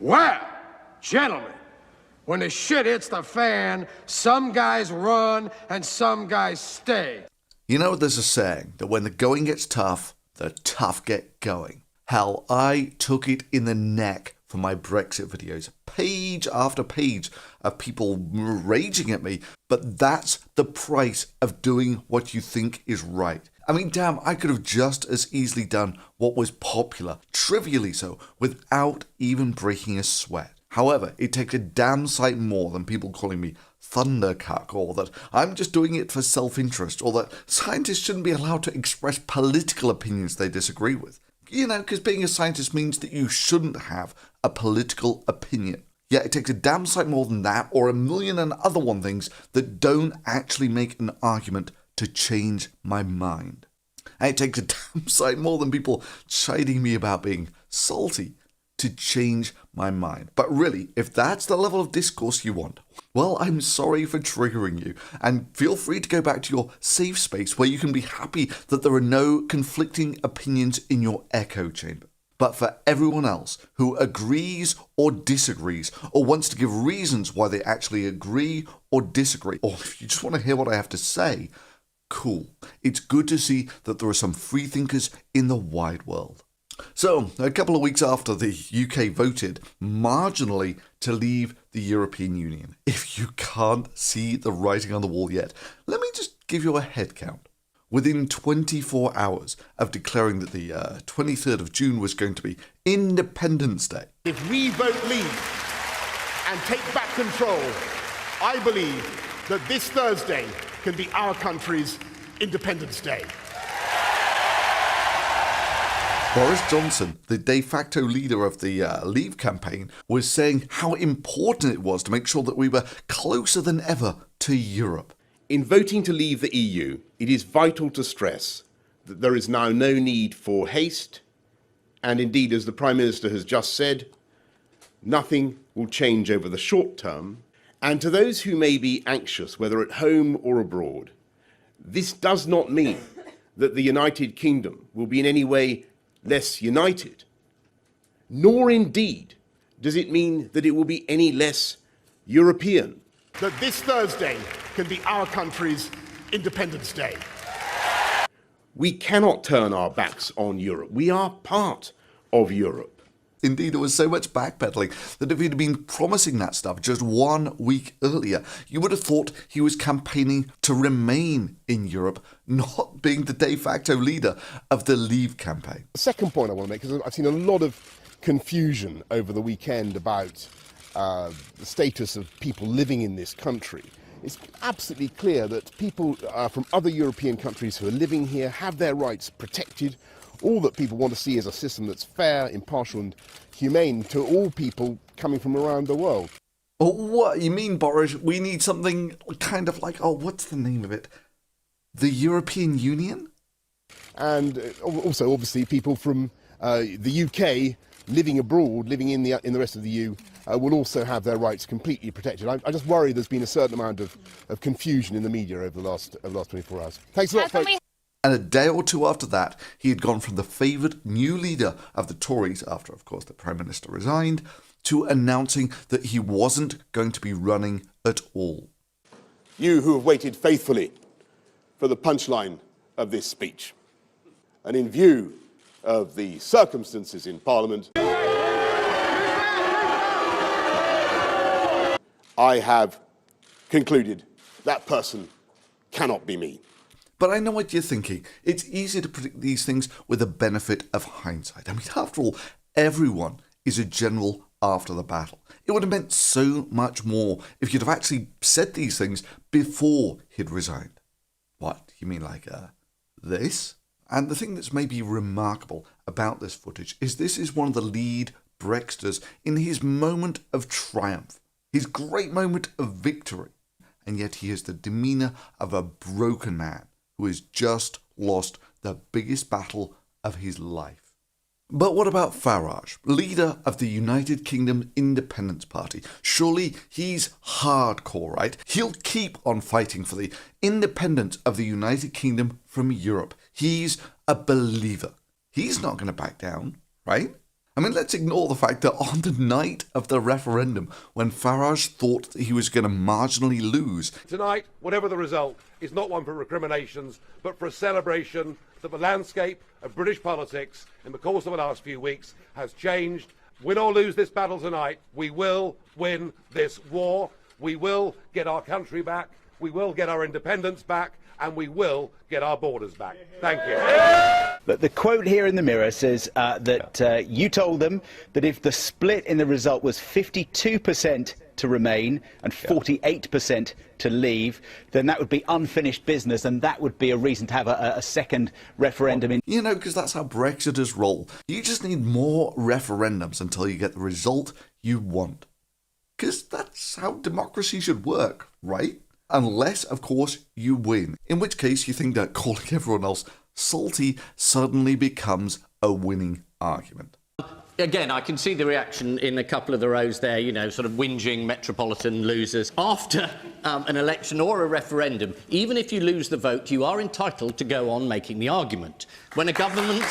Well, gentlemen, when the shit hits the fan, some guys run and some guys stay. You know, there's a saying that when the going gets tough, the tough get going. Hell, I took it in the neck for my Brexit videos. Page after page of people raging at me. But that's the price of doing what you think is right. I mean, damn, I could have just as easily done what was popular, trivially so, without even breaking a sweat. However, it takes a damn sight more than people calling me thundercuck, or that I'm just doing it for self-interest, or that scientists shouldn't be allowed to express political opinions they disagree with. You know, because being a scientist means that you shouldn't have a political opinion. Yeah, it takes a damn sight more than that, or a million and other one things that don't actually make an argument to change my mind. And it takes a damn sight more than people chiding me about being salty to change my mind. But really, if that's the level of discourse you want, well, I'm sorry for triggering you, and feel free to go back to your safe space where you can be happy that there are no conflicting opinions in your echo chamber. But for everyone else who agrees or disagrees, or wants to give reasons why they actually agree or disagree, or if you just want to hear what I have to say, cool. It's good to see that there are some freethinkers in the wide world. So, a couple of weeks after the UK voted marginally to leave the European Union, if you can't see the writing on the wall yet, let me just give you a head count. Within 24 hours of declaring that the 23rd of June was going to be Independence Day. If we vote leave and take back control, I believe that this Thursday can be our country's Independence Day. Boris Johnson, the de facto leader of the Leave campaign, was saying how important it was to make sure that we were closer than ever to Europe. In voting to leave the EU, it is vital to stress that there is now no need for haste, and indeed, as the Prime Minister has just said, nothing will change over the short term. And to those who may be anxious, whether at home or abroad, this does not mean that the United Kingdom will be in any way less united, nor indeed does it mean that it will be any less European. That this Thursday can be our country's Independence Day. We cannot turn our backs on Europe. We are part of Europe. Indeed, there was so much backpedaling that if he'd been promising that stuff just 1 week earlier, you would have thought he was campaigning to remain in Europe, not being the de facto leader of the Leave campaign. The second point I want to make is I've seen a lot of confusion over the weekend about the status of people living in this country. It's absolutely clear that people from other European countries who are living here have their rights protected. All that people want to see is a system that's fair, impartial and humane to all people coming from around the world. Oh, what? You mean, Boris, we need something kind of like, what's the name of it? The European Union? And also, obviously, people from the UK living abroad, living in the rest of the EU, will also have their rights completely protected. I just worry there's been a certain amount of confusion in the media over the last 24 hours. Thanks a lot, folks. And a day or two after that, he had gone from the favoured new leader of the Tories, after, of course, the Prime Minister resigned, to announcing that he wasn't going to be running at all. You who have waited faithfully for the punchline of this speech, and in view of the circumstances in Parliament, I have concluded that person cannot be me. But I know what you're thinking. It's easy to predict these things with the benefit of hindsight. I mean, after all, everyone is a general after the battle. It would have meant so much more if you'd have actually said these things before he'd resigned. What? You mean like this? And the thing that's maybe remarkable about this footage is this is one of the lead Brexiters in his moment of triumph, his great moment of victory. And yet he has the demeanour of a broken man who has just lost the biggest battle of his life. But what about Farage, leader of the United Kingdom Independence Party? Surely he's hardcore, right? He'll keep on fighting for the independence of the United Kingdom from Europe. He's a believer. He's not going to back down, right? I mean, let's ignore the fact that on the night of the referendum, when Farage thought that he was going to marginally lose, tonight, whatever the result, is not one for recriminations, but for a celebration that the landscape of British politics in the course of the last few weeks has changed. Win or lose this battle tonight, we will win this war. We will get our country back. We will get our independence back. And we will get our borders back. Thank you. But the quote here in the Mirror says that you told them that if the split in the result was 52% to remain and 48% to leave, then that would be unfinished business, and that would be a reason to have a second referendum. You know, because that's how Brexiters roll. You just need more referendums until you get the result you want. Because that's how democracy should work, right? Unless, of course, you win. In which case, you think that calling everyone else salty suddenly becomes a winning argument. Again, I can see the reaction in a couple of the rows there, you know, sort of whinging metropolitan losers. After an election or a referendum, even if you lose the vote, you are entitled to go on making the argument. When a government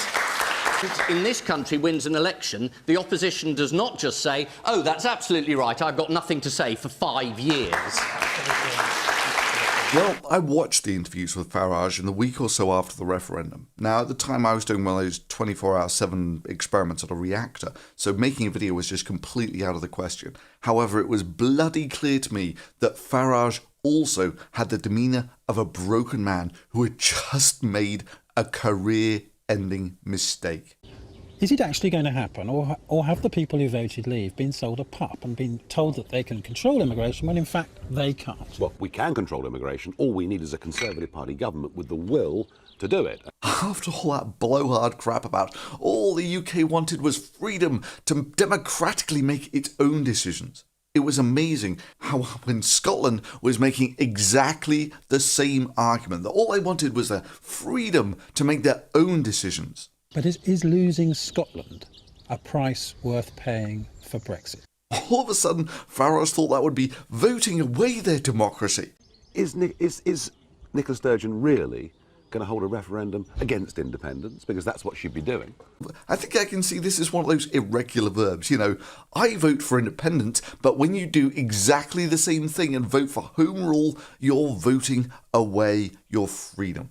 in this country wins an election, the opposition does not just say, oh, that's absolutely right, I've got nothing to say for 5 years. Well, I watched the interviews with Farage in the week or so after the referendum. Now, at the time, I was doing one of those 24/7 experiments at a reactor, so making a video was just completely out of the question. However, it was bloody clear to me that Farage also had the demeanour of a broken man who had just made a career-ending mistake. Is it actually going to happen, or have the people who voted leave been sold a pup and been told that they can control immigration when in fact they can't? Well, we can control immigration. All we need is a Conservative Party government with the will to do it. After all that blowhard crap about all the UK wanted was freedom to democratically make its own decisions, it was amazing how when Scotland was making exactly the same argument, that all they wanted was the freedom to make their own decisions. But is losing Scotland a price worth paying for Brexit? All of a sudden, Farage thought that would be voting away their democracy. Is Nicola Sturgeon really going to hold a referendum against independence? Because that's what she'd be doing. I think I can see this as one of those irregular verbs. You know, I vote for independence, but when you do exactly the same thing and vote for Home Rule, you're voting away your freedom.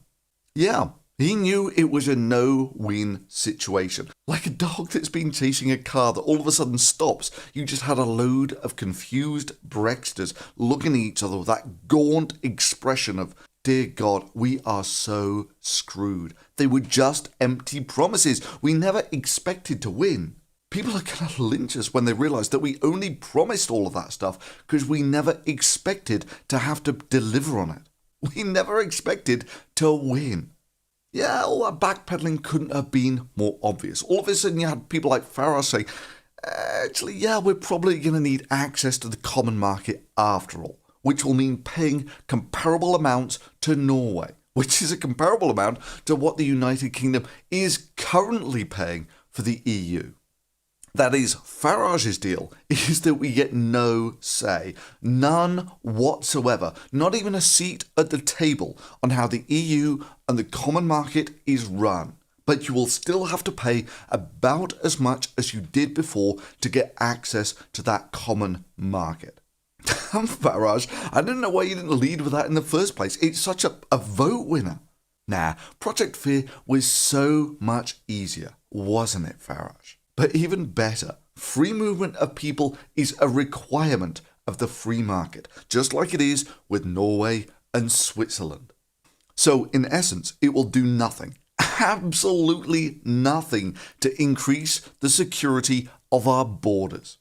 Yeah. He knew it was a no-win situation. Like a dog that's been chasing a car that all of a sudden stops. You just had a load of confused Brexiters looking at each other with that gaunt expression of, dear God, we are so screwed. They were just empty promises. We never expected to win. People are going to lynch us when they realise that we only promised all of that stuff because we never expected to have to deliver on it. We never expected to win. Yeah, all that backpedaling couldn't have been more obvious. All of a sudden you had people like Farage saying, actually, yeah, we're probably going to need access to the common market after all, which will mean paying comparable amounts to Norway, which is a comparable amount to what the United Kingdom is currently paying for the EU. That is, Farage's deal is that we get no say, none whatsoever, not even a seat at the table on how the EU and the common market is run. But you will still have to pay about as much as you did before to get access to that common market. Damn, Farage, I don't know why you didn't lead with that in the first place. It's such a vote winner. Nah, Project Fear was so much easier, wasn't it, Farage? But even better, free movement of people is a requirement of the free market, just like it is with Norway and Switzerland. So, in essence, it will do nothing, absolutely nothing, to increase the security of our borders.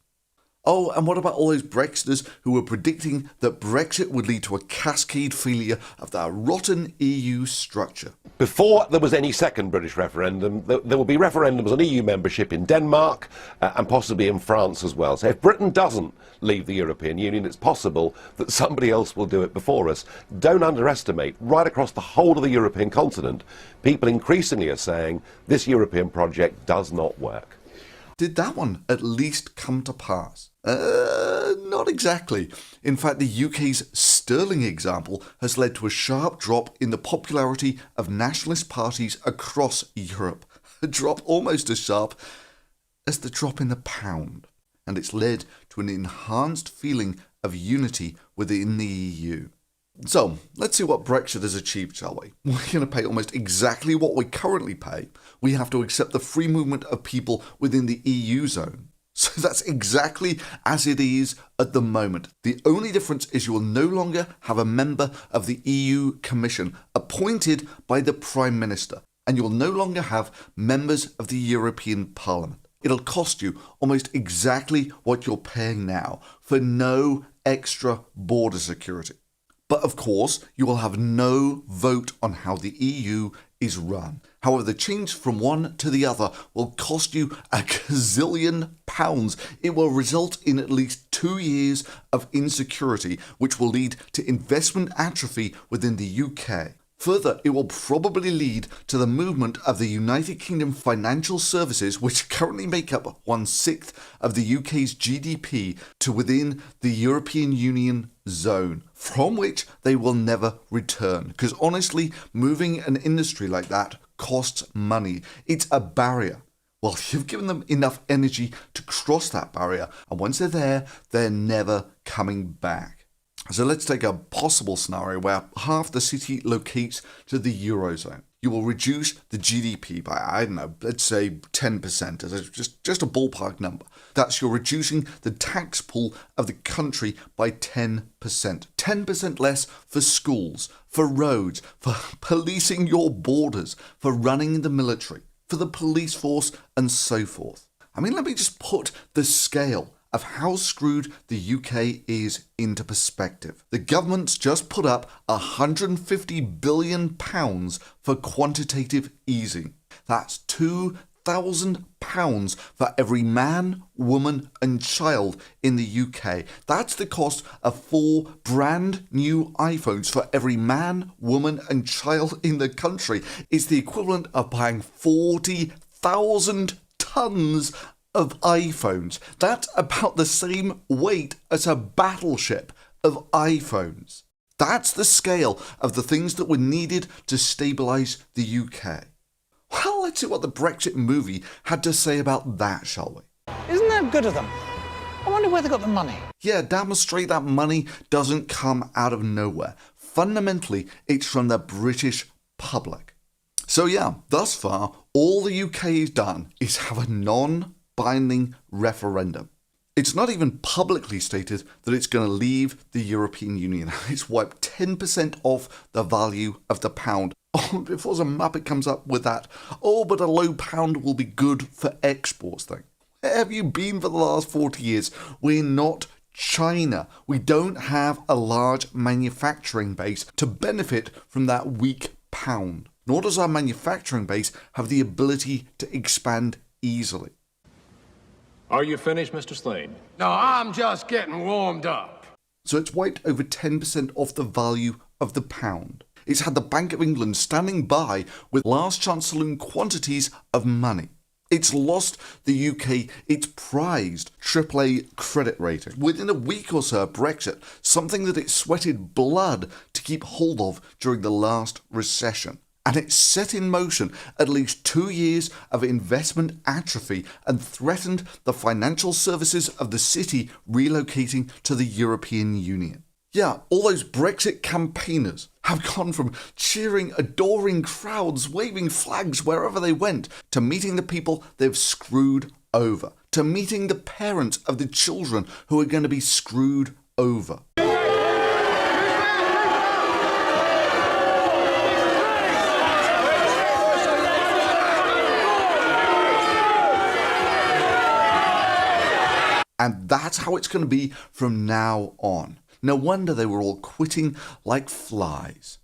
Oh, and what about all those Brexiters who were predicting that Brexit would lead to a cascade failure of that rotten EU structure? Before there was any second British referendum, there will be referendums on EU membership in Denmark and possibly in France as well. So if Britain doesn't leave the European Union, it's possible that somebody else will do it before us. Don't underestimate, right across the whole of the European continent, people increasingly are saying this European project does not work. Did that one at least come to pass? Not exactly. In fact, the UK's sterling example has led to a sharp drop in the popularity of nationalist parties across Europe. A drop almost as sharp as the drop in the pound, and it's led to an enhanced feeling of unity within the EU. So, let's see what Brexit has achieved, shall we? We're going to pay almost exactly what we currently pay. We have to accept the free movement of people within the EU zone. So that's exactly as it is at the moment. The only difference is you will no longer have a member of the EU Commission appointed by the Prime Minister, and you will no longer have members of the European Parliament. It'll cost you almost exactly what you're paying now for no extra border security. But of course, you will have no vote on how the EU is run. However, the change from one to the other will cost you a gazillion pounds. It will result in at least 2 years of insecurity, which will lead to investment atrophy within the UK. Further, it will probably lead to the movement of the United Kingdom financial services, which currently make up 1/6 of the UK's GDP, to within the European Union zone, from which they will never return. Because honestly, moving an industry like that costs money. It's a barrier. Well, you've given them enough energy to cross that barrier, and once they're there, they're never coming back. So let's take a possible scenario where half the city locates to the Eurozone. You will reduce the GDP by, I don't know, let's say 10%, as just a ballpark number. That's you're reducing the tax pool of the country by 10%. 10% less for schools, for roads, for policing your borders, for running the military, for the police force, and so forth. I mean, let me just put the scale of how screwed the UK is into perspective. The government's just put up £150 billion for quantitative easing. That's £2,000 for every man, woman and child in the UK. That's the cost of 4 brand new iPhones for every man, woman and child in the country. It's the equivalent of buying 40,000 tons of iPhones. That's about the same weight as a battleship of iPhones. That's the scale of the things that were needed to stabilise the UK. Well, let's see what the Brexit movie had to say about that, shall we? Isn't that good of them? I wonder where they got the money. Yeah, demonstrate that money doesn't come out of nowhere. Fundamentally, it's from the British public. So yeah, thus far, all the UK has done is have a non-binding referendum. It's not even publicly stated that it's going to leave the European Union. It's wiped 10% off the value of the pound. Oh, before some muppet comes up with that, oh, but a low pound will be good for exports thing. Where have you been for the last 40 years? We're not China. We don't have a large manufacturing base to benefit from that weak pound. Nor does our manufacturing base have the ability to expand easily. Are you finished, Mr. Slade? No, I'm just getting warmed up. So it's wiped over 10% off the value of the pound. It's had the Bank of England standing by with last chance saloon quantities of money. It's lost the UK its prized AAA credit rating within a week or so of Brexit, something that it sweated blood to keep hold of during the last recession. And it set in motion at least 2 years of investment atrophy and threatened the financial services of the city relocating to the European Union. Yeah, all those Brexit campaigners have gone from cheering, adoring crowds, waving flags wherever they went, to meeting the people they've screwed over, to meeting the parents of the children who are going to be screwed over. And that's how it's going to be from now on. No wonder they were all quitting like flies.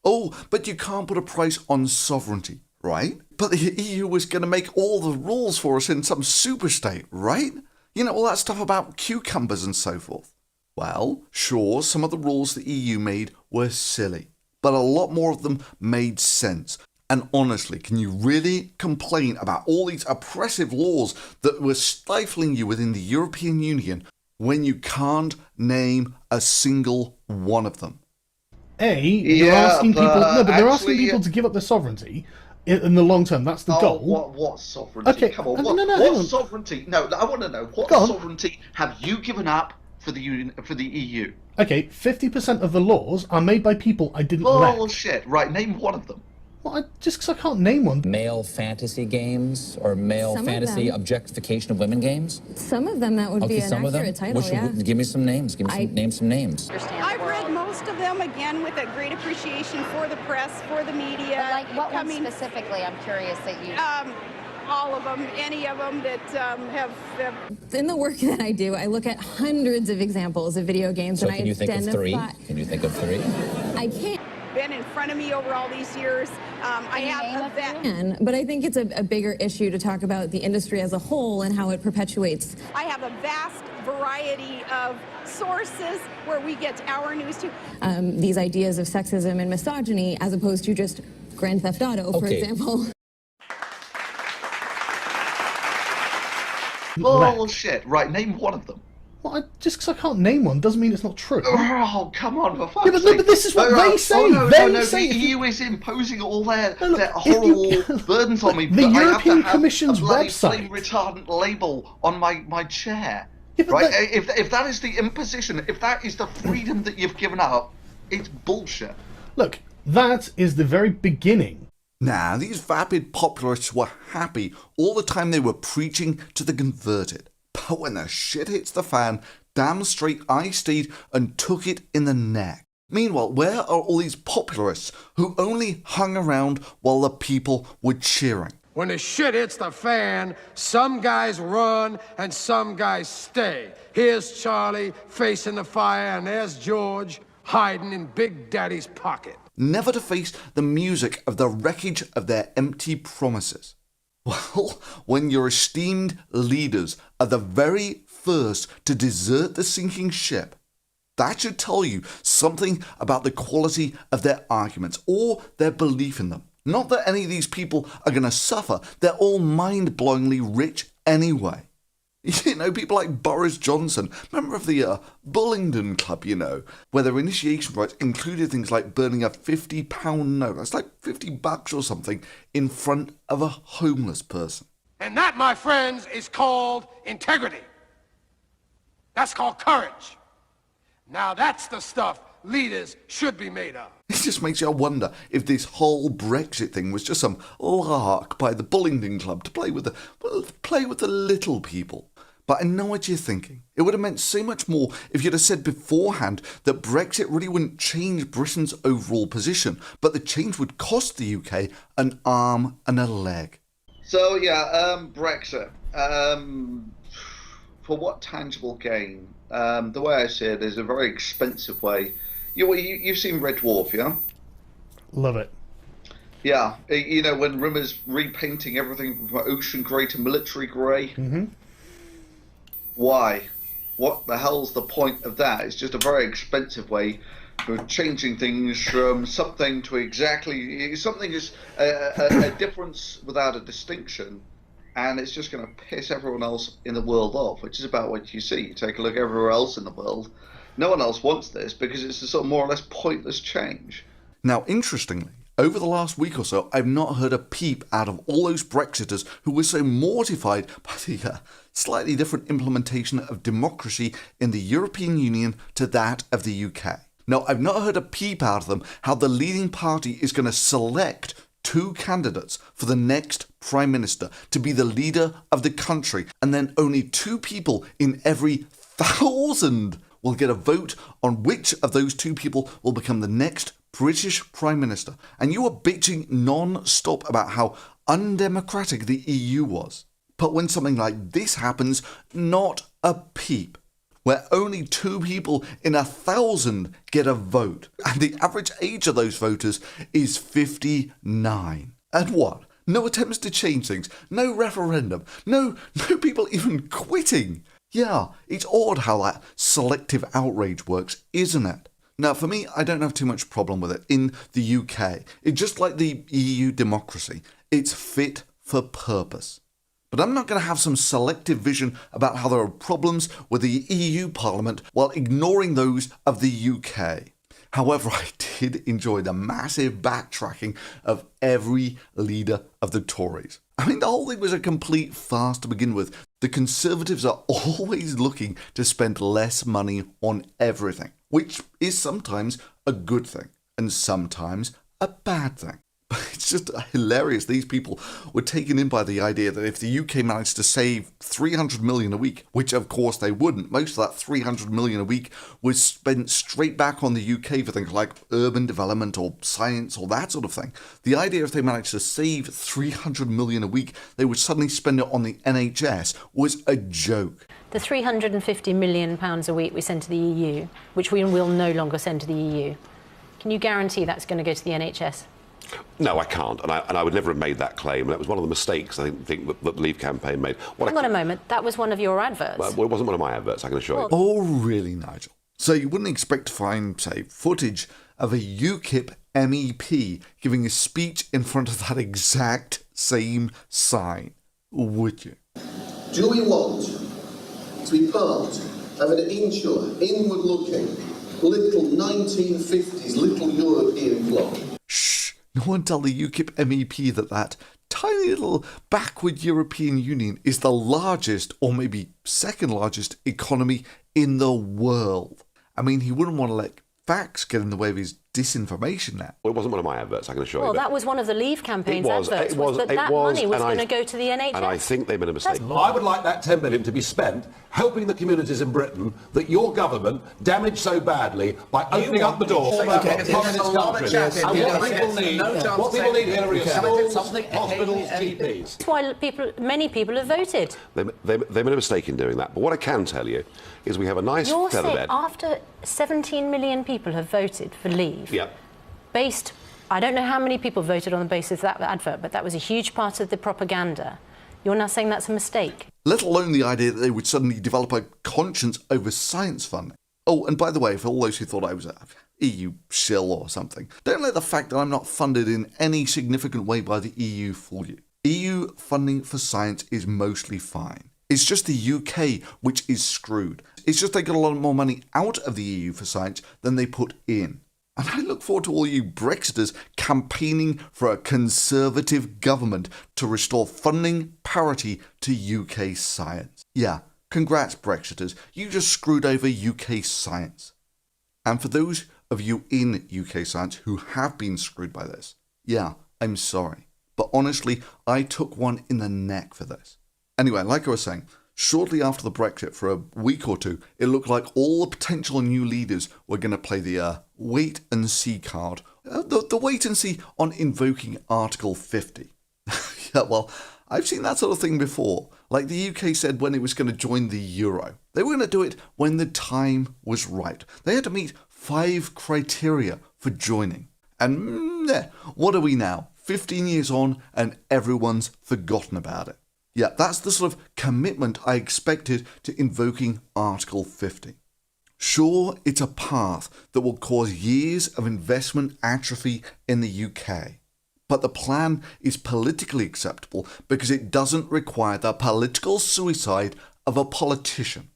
Oh, but you can't put a price on sovereignty, right? But the EU was going to make all the rules for us in some super state, right? You know, all that stuff about cucumbers and so forth. Well, sure, some of the rules the EU made were silly, but a lot more of them made sense. And honestly, can you really complain about all these oppressive laws that were stifling you within the European Union when you can't name a single one of them? They're asking people. No, but they're asking people to give up their sovereignty, in the long term. That's the goal. What sovereignty? Okay, Come on, no, what sovereignty? No, I want to know, what sovereignty have you given up for the EU? Okay, 50% of the laws are made by people I didn't elect. Bullshit. Right, name one of them. Well, just because I can't name one. Male fantasy games or male fantasy objectification of women games? Some of them, that would be an accurate title, yeah. Give me some names. Name some names. I've read most of them, again, with a great appreciation for the press, for the media. But like what one specifically, I'm curious that you... all of them, any of them that have... In the work that I do, I look at hundreds of examples of video games, so and can you think of three? Can you think of three? I can't. Been in front of me over all these years. I have a But I think it's a bigger issue to talk about the industry as a whole and how it perpetuates. I have a vast variety of sources where we get our news to. These ideas of sexism and misogyny, as opposed to just Grand Theft Auto, for example. Bullshit. Right, name one of them. Well, just because I can't name one doesn't mean it's not true. Oh, come on, for fuck's sake. No, but this is what they say. They say the EU is imposing all their horrible burdens on me. The European Commission's website. Flame retardant label on my chair. Yeah, right? If that is the imposition, if that is the freedom that you've given up, it's bullshit. Look, that is the very beginning. Nah, these vapid populists were happy all the time they were preaching to the converted. But when the shit hits the fan, damn straight I stayed and took it in the neck. Meanwhile, where are all these popularists who only hung around while the people were cheering? When the shit hits the fan, some guys run and some guys stay. Here's Charlie facing the fire, and there's George hiding in Big Daddy's pocket. Never to face the music of the wreckage of their empty promises. Well, when your esteemed leaders are the very first to desert the sinking ship, that should tell you something about the quality of their arguments or their belief in them. Not that any of these people are going to suffer. They're all mind-blowingly rich anyway. You know, people like Boris Johnson, member of the Bullingdon Club, you know, where their initiation rites included things like burning a £50 note, that's like $50 or something, in front of a homeless person. And that, my friends, is called integrity. That's called courage. Now that's the stuff leaders should be made of. It just makes you wonder if this whole Brexit thing was just some lark by the Bullingdon Club to play with the little people. But I know what you're thinking. It would have meant so much more if you'd have said beforehand that Brexit really wouldn't change Britain's overall position, but the change would cost the UK an arm and a leg. So yeah, Brexit. For what tangible gain? The way I see it is a very expensive way. You've seen Red Dwarf, yeah? Love it. Yeah, you know, when Rimmer's repainting everything from ocean grey to military grey. Mm-hmm. Why? What the hell's the point of that? It's just a very expensive way of changing things from something to exactly... Something is a difference without a distinction, and it's just going to piss everyone else in the world off, which is about what you see. You take a look everywhere else in the world. No one else wants this because it's a sort of more or less pointless change. Now, interestingly, over the last week or so, I've not heard a peep out of all those Brexiters who were so mortified by the slightly different implementation of democracy in the European Union to that of the UK. Now, I've not heard a peep out of them how the leading party is going to select two candidates for the next Prime Minister to be the leader of the country, and then only 2 people in every 1,000 will get a vote on which of those 2 people will become the next British Prime Minister. And you were bitching non-stop about how undemocratic the EU was. But when something like this happens, not a peep. Where only 2 people in 1,000 get a vote. And the average age of those voters is 59. And what? No attempts to change things. No referendum. No people even quitting. Yeah, it's odd how that selective outrage works, isn't it? Now, for me, I don't have too much problem with it. In the UK, it's just like the EU democracy. It's fit for purpose. But I'm not going to have some selective vision about how there are problems with the EU Parliament while ignoring those of the UK. However, I did enjoy the massive backtracking of every leader of the Tories. I mean, the whole thing was a complete farce to begin with. The Conservatives are always looking to spend less money on everything, which is sometimes a good thing and sometimes a bad thing. But it's just hilarious. These people were taken in by the idea that if the UK managed to save 300 million a week, which of course they wouldn't, most of that 300 million a week was spent straight back on the UK for things like urban development or science or that sort of thing. The idea if they managed to save 300 million a week, they would suddenly spend it on the NHS was a joke. The £350 million a week we send to the EU, which we will no longer send to the EU, can you guarantee that's going to go to the NHS? No, I can't, and I would never have made that claim. That was one of the mistakes I think that the Leave campaign made. Hang on a moment, that was one of your adverts. Well, it wasn't one of my adverts, I can assure you. Oh, really, Nigel? So you wouldn't expect to find, say, footage of a UKIP MEP giving a speech in front of that exact same sign, would you? Do we want to be part of an inward-looking, little 1950s little European bloc? Shh, no one tell the UKIP MEP that tiny little backward European Union is the largest, or maybe second largest, economy in the world. I mean, he wouldn't want to let facts get in the way of his disinformation now. Well, it wasn't one of my adverts, I can assure you. Well, that was one of the Leave campaign's adverts, that money was going to go to the NHS. And I think they made a mistake. I would like that 10 million to be spent helping the communities in Britain that your government damaged so badly by opening up the door to communist countries. And what people need here are schools, hospitals, GPs. That's why many people have voted. They made a mistake in doing that. But what I can tell you is we have a nice You're feather saying bed. after 17 million people have voted for Leave, Yep. based, I don't know how many people voted on the basis of that advert, but that was a huge part of the propaganda. You're now saying that's a mistake? Let alone the idea that they would suddenly develop a conscience over science funding. Oh, and by the way, for all those who thought I was a EU shill or something, don't let the fact that I'm not funded in any significant way by the EU fool you. EU funding for science is mostly fine. It's just the UK which is screwed. It's just they got a lot more money out of the EU for science than they put in. And I look forward to all you Brexiters campaigning for a Conservative government to restore funding parity to UK science. Yeah, congrats Brexiters, you just screwed over UK science. And for those of you in UK science who have been screwed by this, yeah, I'm sorry. But honestly, I took one in the neck for this. Anyway, like I was saying, shortly after the Brexit, for a week or two, it looked like all the potential new leaders were going to play the wait and see card. The wait and see on invoking Article 50. Yeah, well, I've seen that sort of thing before. Like the UK said when it was going to join the euro. They were going to do it when the time was right. They had to meet 5 criteria for joining. And what are we now? 15 years on and everyone's forgotten about it. Yeah, that's the sort of commitment I expected to invoking Article 50. Sure, it's a path that will cause years of investment atrophy in the UK. But the plan is politically acceptable because it doesn't require the political suicide of a politician.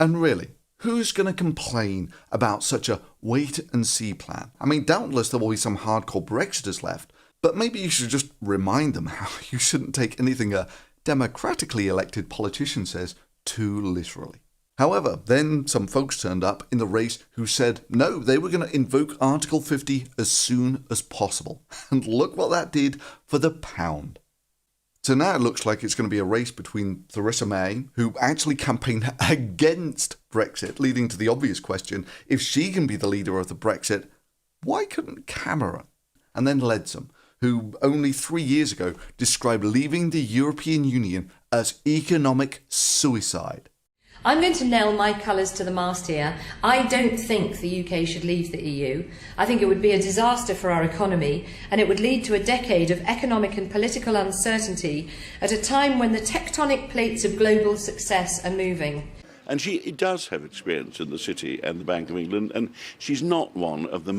And really, who's going to complain about such a wait-and-see plan? I mean, doubtless there will be some hardcore Brexiters left, but maybe you should just remind them how you shouldn't take anything a democratically elected politician says too literally. However, then some folks turned up in the race who said no, they were going to invoke Article 50 as soon as possible. And look what that did for the pound. So now it looks like it's going to be a race between Theresa May, who actually campaigned against Brexit, leading to the obvious question, if she can be the leader of the Brexit, why couldn't Cameron? And then Leadsom, who only 3 years ago described leaving the European Union as economic suicide. I'm going to nail my colours to the mast here. I don't think the UK should leave the EU. I think it would be a disaster for our economy, and it would lead to a decade of economic and political uncertainty at a time when the tectonic plates of global success are moving. And she does have experience in the City and the Bank of England, and she's not one of the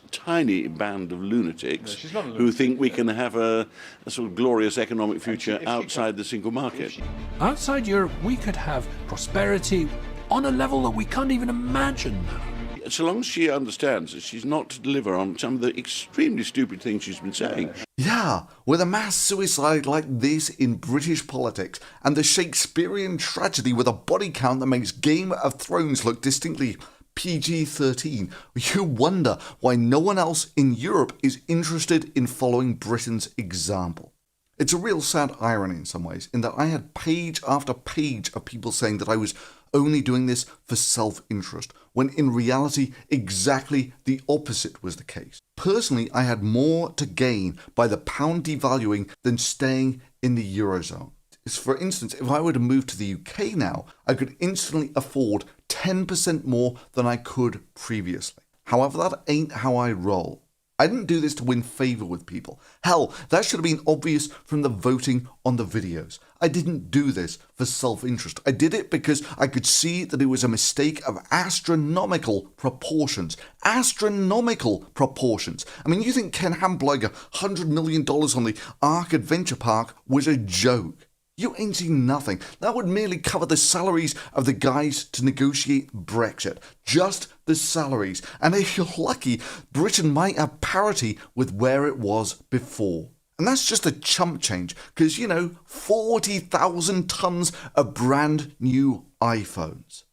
tiny band of lunatics who think we can have a sort of glorious economic future outside the single market. Outside Europe, we could have prosperity on a level that we can't even imagine now. so long as she understands that she's not to deliver on some of the extremely stupid things she's been saying. Yeah, with a mass suicide like this in British politics, and the Shakespearean tragedy with a body count that makes Game of Thrones look distinctly PG-13, you wonder why no one else in Europe is interested in following Britain's example. It's a real sad irony in some ways, in that I had page after page of people saying that I was only doing this for self-interest, when in reality exactly the opposite was the case. Personally, I had more to gain by the pound devaluing than staying in the Eurozone. For instance, if I were to move to the UK now, I could instantly afford 10% more than I could previously. However, that ain't how I roll. I didn't do this to win favour with people. Hell, that should have been obvious from the voting on the videos. I didn't do this for self-interest. I did it because I could see that it was a mistake of astronomical proportions. Astronomical proportions. I mean, you think Ken Hamburger $100 million on the Ark Adventure Park was a joke? You ain't seen nothing. That would merely cover the salaries of the guys to negotiate Brexit. Just the salaries. And if you're lucky, Britain might have parity with where it was before. And that's just a chump change, because, 40,000 tons of brand new iPhones.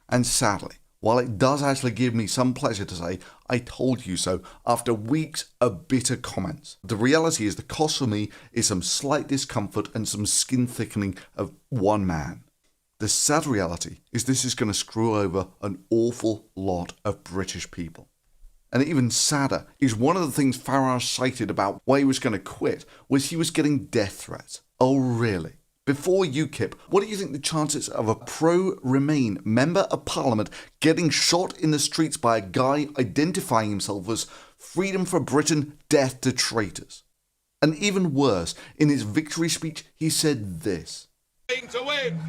And sadly, while it does actually give me some pleasure to say, I told you so, after weeks of bitter comments, the reality is the cost for me is some slight discomfort and some skin thickening of one man. The sad reality is this is going to screw over an awful lot of British people. And even sadder is one of the things Farage cited about why he was going to quit was he was getting death threats. Oh really? Before UKIP, what do you think the chances of a pro-Remain member of Parliament getting shot in the streets by a guy identifying himself as Freedom for Britain, Death to Traitors? And even worse, in his victory speech, he said this. To win.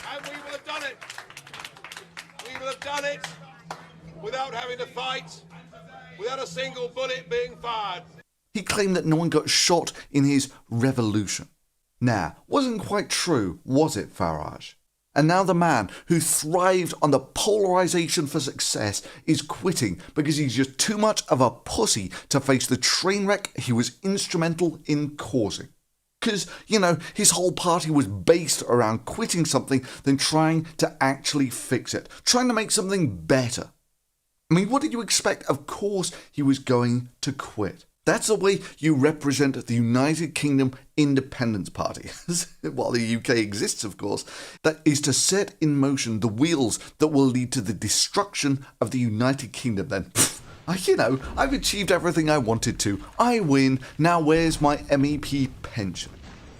And we will have done it. We will have done it without having to fight. Without a single bullet being fired. He claimed that no one got shot in his revolution. Nah, wasn't quite true, was it, Farage? And now the man who thrived on the polarisation for success is quitting because he's just too much of a pussy to face the train wreck he was instrumental in causing. Because, his whole party was based around quitting something than trying to actually fix it, trying to make something better. I mean, what did you expect? Of course he was going to quit. That's the way you represent the United Kingdom Independence Party, while the UK exists, of course. That is to set in motion the wheels that will lead to the destruction of the United Kingdom. Then, I've achieved everything I wanted to. I win. Now where's my MEP pension?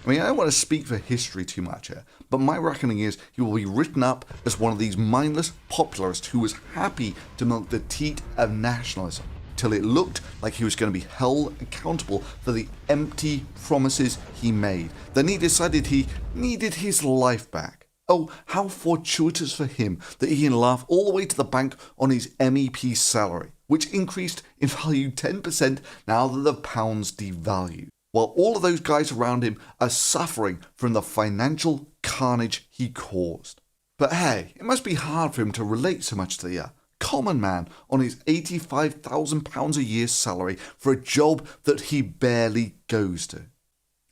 I mean, I don't want to speak for history too much here, but my reckoning is he will be written up as one of these mindless popularists who was happy to milk the teat of nationalism till it looked like he was going to be held accountable for the empty promises he made. Then he decided he needed his life back. Oh, how fortuitous for him that he can laugh all the way to the bank on his MEP salary, which increased in value 10% now that the pound's devalued, while all of those guys around him are suffering from the financial carnage he caused. But hey, it must be hard for him to relate so much to the common man on his £85,000 a year salary for a job that he barely goes to.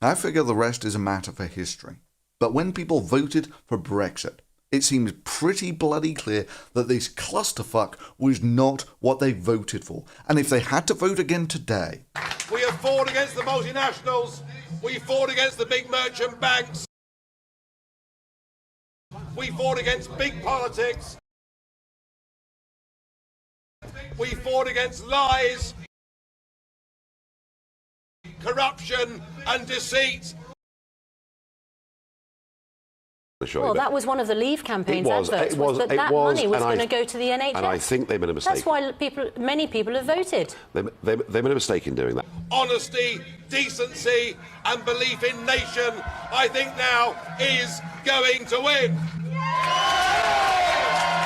I figure the rest is a matter for history. But when people voted for Brexit, it seems pretty bloody clear that this clusterfuck was not what they voted for. And if they had to vote again today... We have fought against the multinationals. We fought against the big merchant banks. We fought against big politics. We fought against lies, corruption and deceit. Well, that was one of the Leave campaign's adverts, that money was going to go to the NHS. And I think they made a mistake. That's why many people have voted. They made a mistake in doing that. Honesty, decency and belief in nation, I think now is going to win.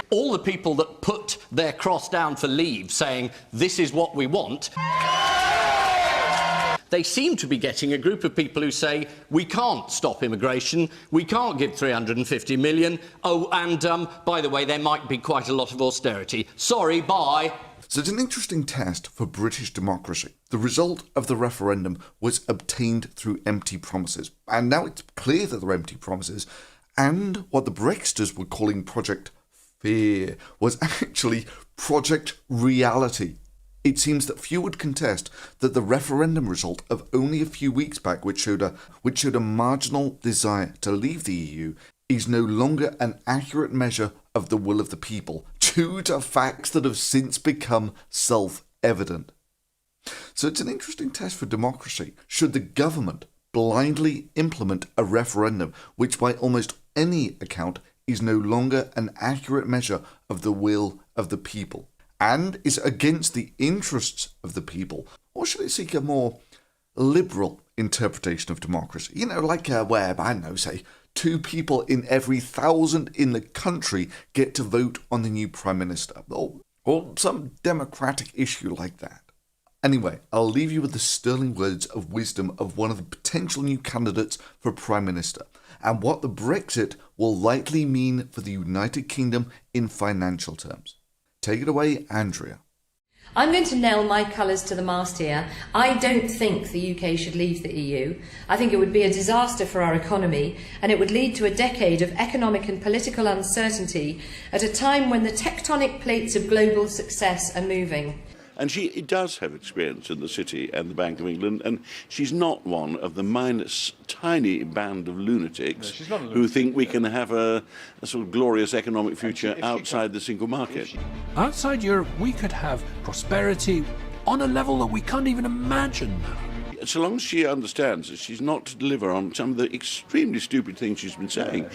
All the people that put their cross down for Leave saying, this is what we want, they seem to be getting a group of people who say, we can't stop immigration, we can't give 350 million, oh, and by the way, there might be quite a lot of austerity. Sorry, bye. So it's an interesting test for British democracy. The result of the referendum was obtained through empty promises. And now it's clear that they're empty promises. And what the Brexiters were calling Project Fear was actually Project Reality. It seems that few would contest that the referendum result of only a few weeks back, which showed a marginal desire to leave the EU, is no longer an accurate measure of the will of the people, due to facts that have since become self-evident. So it's an interesting test for democracy. Should the government blindly implement a referendum which by almost any account is no longer an accurate measure of the will of the people and is against the interests of the people? Or should it seek a more liberal interpretation of democracy? You know, like where, I don't know, say, 2 people in every 1,000 in the country get to vote on the new Prime Minister, or some democratic issue like that. Anyway, I'll leave you with the sterling words of wisdom of one of the potential new candidates for Prime Minister, and what the Brexit will likely mean for the United Kingdom in financial terms. Take it away, Andrea. I'm going to nail my colours to the mast here. I don't think the UK should leave the EU. I think it would be a disaster for our economy, and it would lead to a decade of economic and political uncertainty at a time when the tectonic plates of global success are moving. And she does have experience in the City and the Bank of England, and she's not one of the tiny band of lunatics who think we can have a sort of glorious economic future outside the single market. Outside Europe, we could have prosperity on a level that we can't even imagine now. So long as she understands that she's not to deliver on some of the extremely stupid things she's been saying,